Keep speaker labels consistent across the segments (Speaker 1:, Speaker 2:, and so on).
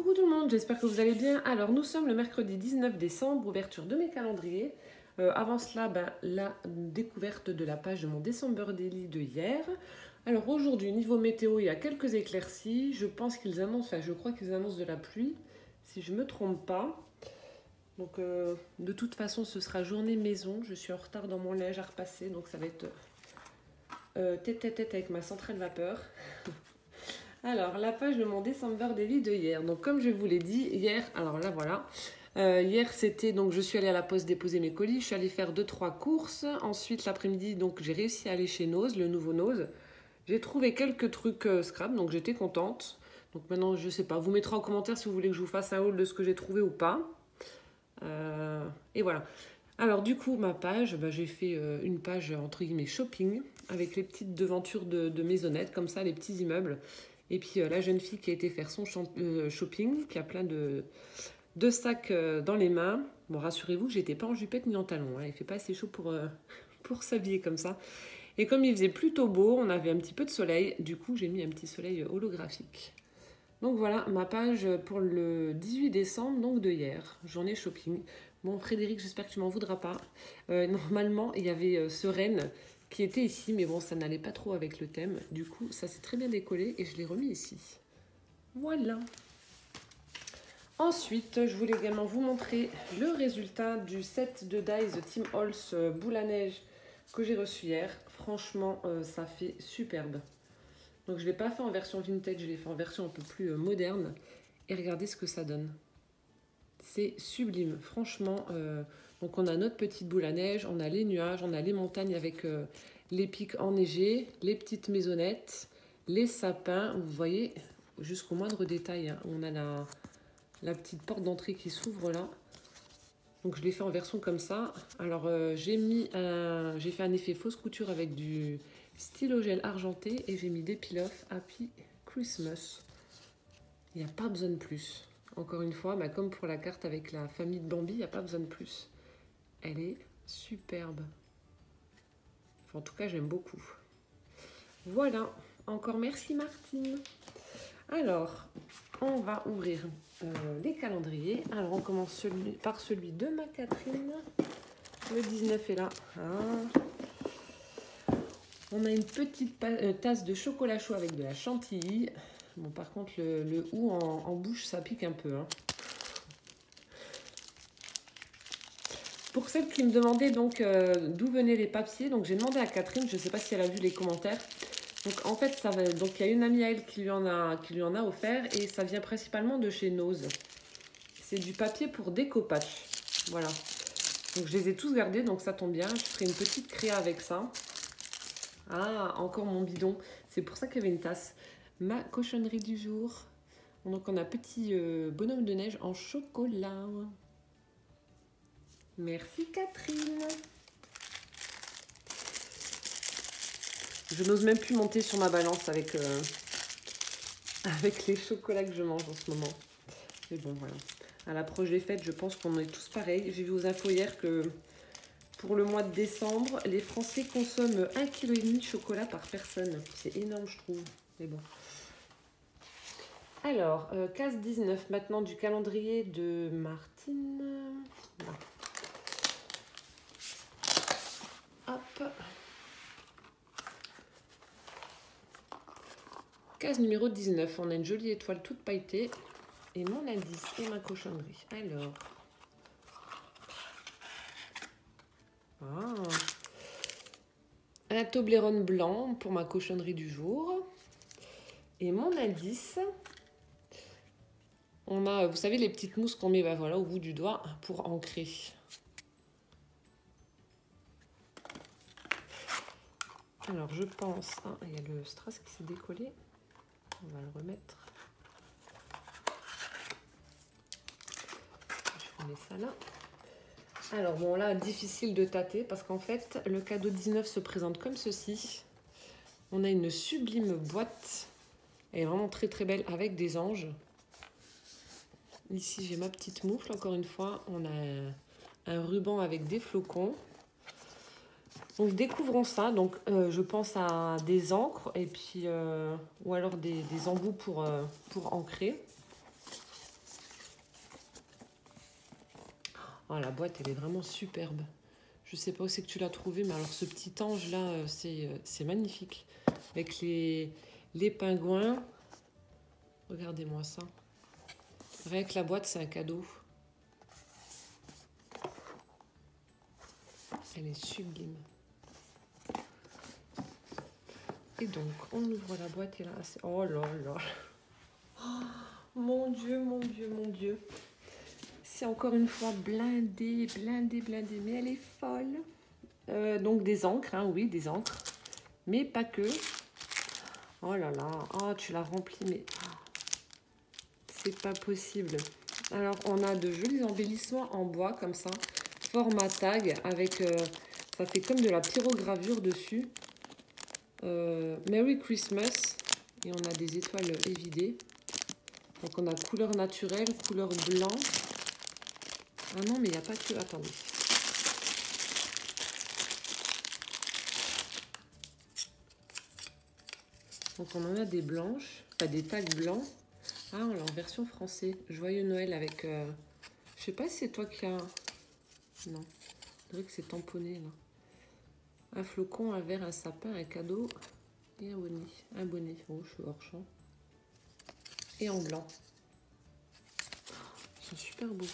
Speaker 1: Coucou tout le monde, j'espère que vous allez bien. Alors nous sommes le mercredi 19 décembre, ouverture de mes calendriers. Avant cela, la découverte de la page de mon December Daily de hier. Alors aujourd'hui, niveau météo, il y a quelques éclaircies. Je pense qu'ils annoncent, enfin je crois qu'ils annoncent de la pluie, si je ne me trompe pas. Donc de toute façon, ce sera journée maison. Je suis en retard dans mon linge à repasser, donc ça va être tête-à-tête avec ma centrale vapeur. Alors, la page de mon December Daily de hier. Donc, comme je vous l'ai dit, hier, alors là, voilà. Hier, c'était, donc, je suis allée à la poste déposer mes colis. Je suis allée faire 2-3 courses. Ensuite, l'après-midi, donc, j'ai réussi à aller chez Nose, le nouveau Nose. J'ai trouvé quelques trucs scrap, donc j'étais contente. Donc, maintenant, je sais pas, vous mettrez en commentaire si vous voulez que je vous fasse un haul de ce que j'ai trouvé ou pas. Et voilà. Alors, du coup, ma page, j'ai fait une page, entre guillemets, shopping, avec les petites devantures de maisonnettes, comme ça, les petits immeubles. Et puis la jeune fille qui a été faire son shopping, qui a plein de sacs dans les mains. Bon, rassurez-vous, j'étais pas en jupette ni en talons. Hein. Il fait pas assez chaud pour s'habiller comme ça. Et comme il faisait plutôt beau, on avait un petit peu de soleil. Du coup, j'ai mis un petit soleil holographique. Donc voilà, ma page pour le 18 décembre, donc de hier. Journée shopping. Bon, Frédéric, j'espère que tu m'en voudras pas. Normalement, il y avait Sereine qui était ici, mais bon, ça n'allait pas trop avec le thème. Du coup, ça s'est très bien décollé et je l'ai remis ici. Voilà. Ensuite, je voulais également vous montrer le résultat du set de dies Tim Holtz boule à neige que j'ai reçu hier. Franchement, ça fait superbe. Donc, je ne l'ai pas fait en version vintage, je l'ai fait en version un peu plus moderne. Et regardez ce que ça donne. C'est sublime, franchement. Donc on a notre petite boule à neige, on a les nuages, on a les montagnes avec les pics enneigés, les petites maisonnettes, les sapins. Vous voyez jusqu'au moindre détail. Hein. On a la petite porte d'entrée qui s'ouvre là. Donc je l'ai fait en version comme ça. Alors j'ai fait un effet fausse couture avec du stylo gel argenté et j'ai mis des peel-off Happy Christmas. Il n'y a pas besoin de plus. Encore une fois, comme pour la carte avec la famille de Bambi, il n'y a pas besoin de plus. Elle est superbe. Enfin, en tout cas, j'aime beaucoup. Voilà. Encore merci Martine. Alors, on va ouvrir les calendriers. Alors, on commence par celui de ma Catherine. Le 19 est là. Ah. On a une petite tasse de chocolat chaud avec de la chantilly. Bon, par contre, le hou en bouche, ça pique un peu. Hein. Pour celles qui me demandaient donc d'où venaient les papiers, donc j'ai demandé à Catherine, je ne sais pas si elle a vu les commentaires. Donc en fait, il y a une amie à elle qui lui en a offert et ça vient principalement de chez Nose. C'est du papier pour découpage. Voilà. Donc je les ai tous gardés, donc ça tombe bien. Je ferai une petite créa avec ça. Ah, encore mon bidon. C'est pour ça qu'il y avait une tasse. Ma cochonnerie du jour. Donc on a petit bonhomme de neige en chocolat. Merci Catherine. Je n'ose même plus monter sur ma balance avec les chocolats que je mange en ce moment. Mais bon voilà. À l'approche des fêtes, je pense qu'on est tous pareils. J'ai vu aux infos hier que pour le mois de décembre, les Français consomment 1,5 kg de chocolat par personne. C'est énorme je trouve. Mais bon. Alors, case 19 maintenant du calendrier de Martine. Voilà. Hop. Case numéro 19. On a une jolie étoile toute pailletée. Et mon indice et ma cochonnerie. Alors. Ah. Un Toblerone blanc pour ma cochonnerie du jour. Et mon indice... On a, vous savez, les petites mousses qu'on met voilà, au bout du doigt pour ancrer. Alors, je pense... Ah, il y a le strass qui s'est décollé. On va le remettre. Je remets ça là. Alors, bon, là, difficile de tâter parce qu'en fait, le cadeau 19 se présente comme ceci. On a une sublime boîte. Elle est vraiment très très belle avec des anges. Ici, j'ai ma petite moufle, encore une fois. On a un ruban avec des flocons. Donc, découvrons ça. Donc, je pense à des encres et puis, ou alors des embouts pour ancrer. Oh, la boîte, elle est vraiment superbe. Je sais pas où c'est que tu l'as trouvé, mais alors ce petit ange là, c'est magnifique. Avec les pingouins. Regardez-moi ça. Rien que la boîte, c'est un cadeau. Elle est sublime. Et donc, on ouvre la boîte et là, c'est... Oh là là. Oh, mon Dieu, mon Dieu, mon Dieu. C'est encore une fois blindé, blindé, blindé. Mais elle est folle. Donc des encres, hein, oui, des encres. Mais pas que. Oh là là. Oh, tu l'as rempli, mais... C'est pas possible. Alors, on a de jolis embellissements en bois, comme ça. Format tag, avec... ça fait comme de la pyrogravure dessus. Merry Christmas. Et on a des étoiles évidées. Donc, on a couleur naturelle, couleur blanc. Ah non, mais il n'y a pas que... Attendez. Donc, on en a des blanches. Enfin, des tags blancs. Ah, on l'a en version français. Joyeux Noël avec... Je sais pas si c'est toi qui as... Non. Je dirais que c'est tamponné, là. Un flocon, un verre, un sapin, un cadeau et un bonnet. Un bonnet. Oh, je suis hors champ. Et en blanc. Ils sont super beaux.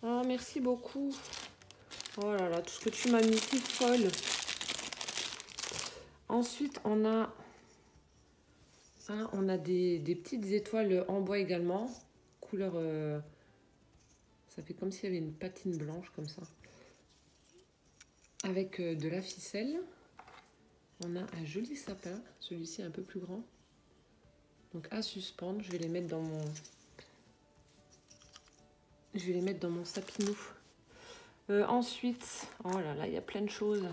Speaker 1: Oh, merci beaucoup. Oh là là, tout ce que tu m'as mis, c'est folle. Ensuite, on a... Hein, on a des petites étoiles en bois également. Couleur... ça fait comme s'il y avait une patine blanche, comme ça. Avec de la ficelle. On a un joli sapin. Celui-ci est un peu plus grand. Donc à suspendre, je vais les mettre dans mon... Je vais les mettre dans mon sapinou. Ensuite, oh là là, il y a plein de choses.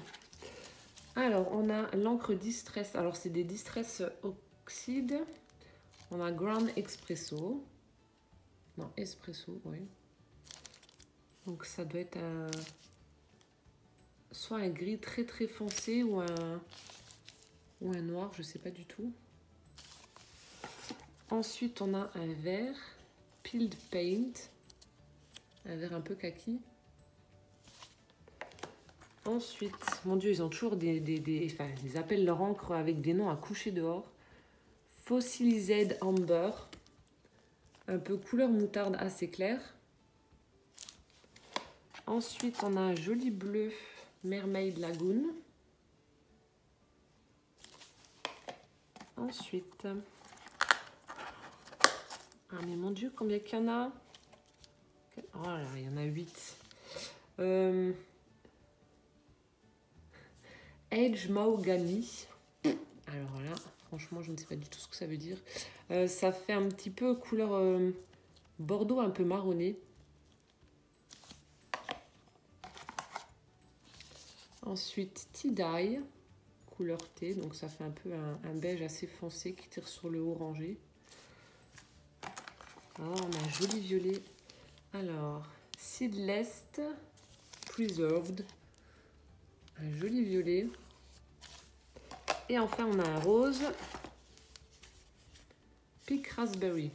Speaker 1: Alors, on a l'encre Distress. Alors, c'est des Distress Oxyde. On a Ground Espresso. Non, Espresso, oui. Donc, ça doit être soit un gris très très foncé ou un noir, je ne sais pas du tout. Ensuite, on a un vert Peeled Paint. Un vert un peu kaki. Ensuite, mon Dieu, ils ont toujours enfin, ils appellent leur encre avec des noms à coucher dehors. Fossilised Amber. Un peu couleur moutarde assez claire. Ensuite, on a un joli bleu Mermaid Lagoon. Ensuite, ah mais mon Dieu, combien qu'il y en a? Oh là, il y en a 8. Edge Mahogany. Alors là, franchement, je ne sais pas du tout ce que ça veut dire. Ça fait un petit peu couleur bordeaux un peu marronné. Ensuite, Tea Dye, couleur thé. Donc ça fait un peu un beige assez foncé qui tire sur le orangé. Ah, on a un joli violet. Alors, Seedless Preserved. Un joli violet. Et enfin, on a un rose. Pink Raspberry.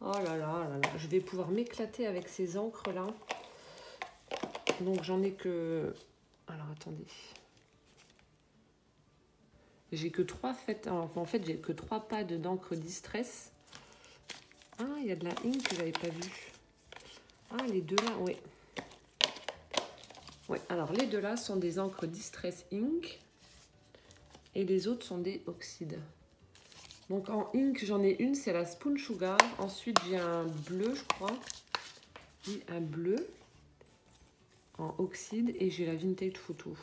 Speaker 1: Oh là là là là. Je vais pouvoir m'éclater avec ces encres-là. Donc, j'en ai que... Alors, attendez. J'ai que 3 faites. En fait, j'ai que 3 pads d'encre Distress. Ah, il y a de la ink que j'avais pas vu. Ah, les deux là, oui. Ouais, alors les deux là sont des encres Distress Ink. Et les autres sont des oxydes. Donc en ink, j'en ai une, c'est la Spoon Sugar. Ensuite, j'ai un bleu, je crois. Oui, un bleu en oxyde. Et j'ai la Vintage Photo.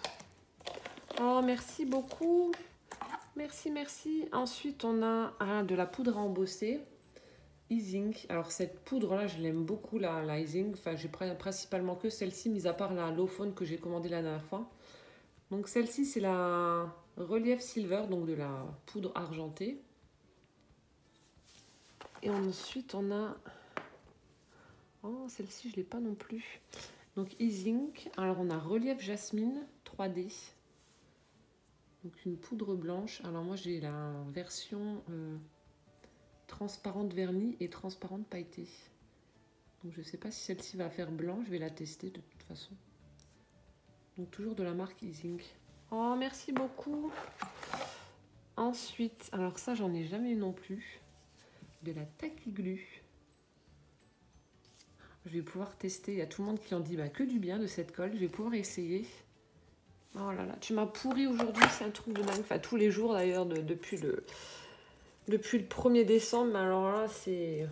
Speaker 1: Oh, merci beaucoup. Merci, merci. Ensuite, on a de la poudre à embosser. Easing. Alors, cette poudre-là, je l'aime beaucoup, la Easing. Enfin, j'ai principalement que celle-ci, mis à part la Low Phone que j'ai commandée la dernière fois. Donc, celle-ci, c'est la Relief Silver, donc de la poudre argentée. Et ensuite, on a... Oh, celle-ci, je ne l'ai pas non plus. Donc, Easing. Alors, on a Relief Jasmine 3D. Donc, une poudre blanche. Alors, moi, j'ai la version transparente vernis et transparente pailletée. Donc je ne sais pas si celle-ci va faire blanc, je vais la tester de toute façon. Donc toujours de la marque Easing. Oh, merci beaucoup. Ensuite, alors ça, j'en ai jamais eu non plus. De la Tacky Glue. Je vais pouvoir tester. Il y a tout le monde qui en dit que du bien de cette colle. Je vais pouvoir essayer. Oh là là, tu m'as pourri aujourd'hui. C'est un truc de dingue. Enfin, tous les jours d'ailleurs, depuis le 1er décembre. Mais alors là, c'est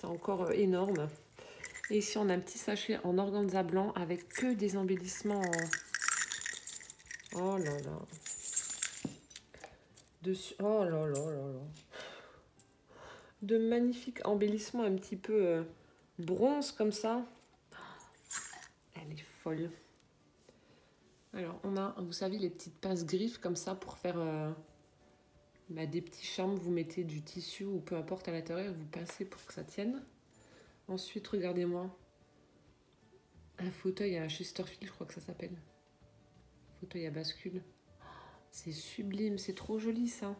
Speaker 1: encore énorme. Et ici, on a un petit sachet en organza blanc avec que des embellissements en... Oh là là. Dessus... Oh là là là là. De magnifiques embellissements un petit peu bronze comme ça. Elle est folle. Alors, on a, vous savez, les petites pinces-griffes comme ça pour faire des petits charmes. Vous mettez du tissu ou peu importe à l'intérieur, vous pincez pour que ça tienne. Ensuite, regardez-moi. Un fauteuil à Chesterfield, je crois que ça s'appelle. Fauteuil à bascule. C'est sublime, c'est trop joli ça.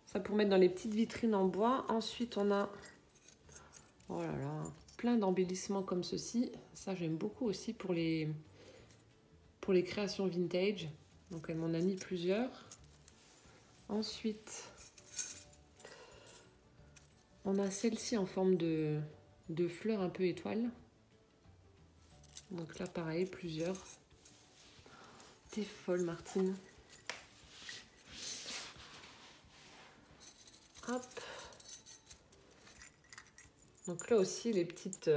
Speaker 1: Ça pour mettre dans les petites vitrines en bois. Ensuite, on a, oh là là, plein d'embellissements comme ceci. Ça, j'aime beaucoup aussi pour les créations vintage. Donc, elle m'en a mis plusieurs. Ensuite, on a celle-ci en forme de fleurs un peu étoile. Donc là, pareil, plusieurs. T'es folle, Martine. Hop. Donc là aussi, les petites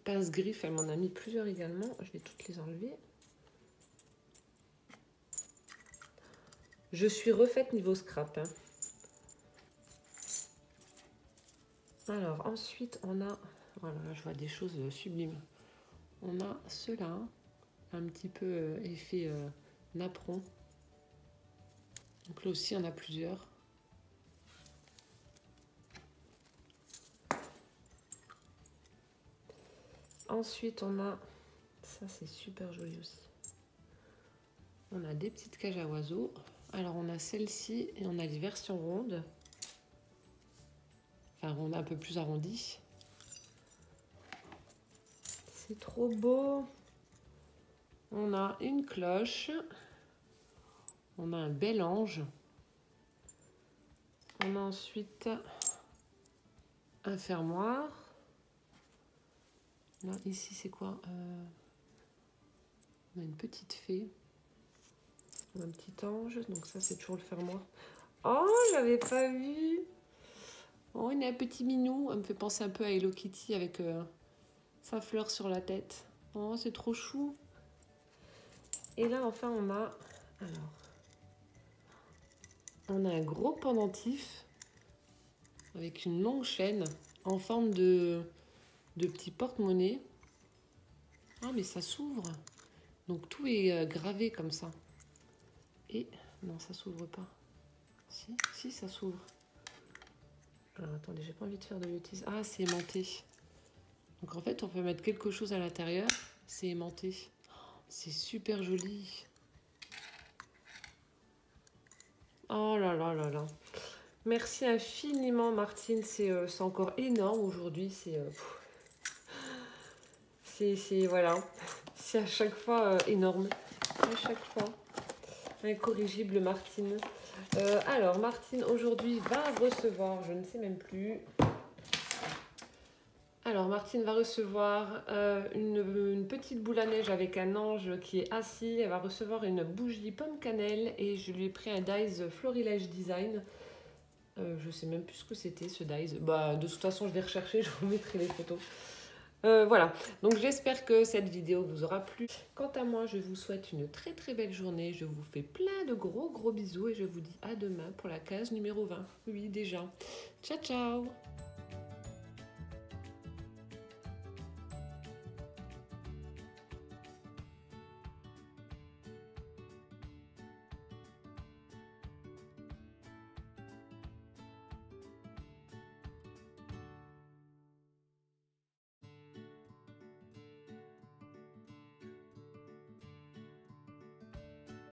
Speaker 1: pinces-griffes, elle m'en a mis plusieurs également. Je vais toutes les enlever. Je suis refaite niveau scrap. Hein. Alors, ensuite, on a... Voilà, là, je vois des choses sublimes. On a ceux-là, un petit peu effet napperon. Donc là aussi, on a plusieurs. Ensuite, on a... Ça, c'est super joli aussi. On a des petites cages à oiseaux. Alors, on a celle-ci et on a les versions rondes. Enfin, rondes un peu plus arrondies. C'est trop beau. On a une cloche. On a un bel ange. On a ensuite un fermoir. Là, ici, c'est quoi? On a une petite fée. Un petit ange. Donc ça, c'est toujours le fermoir. Oh, j'avais pas vu. Oh, il y a un petit minou. Elle me fait penser un peu à Hello Kitty avec sa fleur sur la tête. Oh, c'est trop chou. Et là, enfin, on a... Alors, on a un gros pendentif avec une longue chaîne en forme de petit porte-monnaie. Ah, mais ça s'ouvre. Donc, tout est gravé comme ça. Et... Non, ça s'ouvre pas. Si, ça s'ouvre. Alors, attendez, j'ai pas envie de faire de bêtises. Ah, c'est aimanté. Donc, en fait, on peut mettre quelque chose à l'intérieur. C'est aimanté. C'est super joli. Oh là là là là. Merci infiniment, Martine. C'est encore énorme aujourd'hui. Voilà. C'est à chaque fois énorme. À chaque fois. Incorrigible, Martine. Alors, Martine, aujourd'hui, va recevoir, je ne sais même plus. Alors, Martine va recevoir une petite boule à neige avec un ange qui est assis. Elle va recevoir une bougie pomme cannelle et je lui ai pris un dies Florilège Design. Je sais même plus ce que c'était ce dies. De toute façon, je vais rechercher, je vous mettrai les photos. Voilà, donc j'espère que cette vidéo vous aura plu. Quant à moi, je vous souhaite une très très belle journée. Je vous fais plein de gros bisous et je vous dis à demain pour la case numéro 20. Oui, déjà. Ciao, ciao!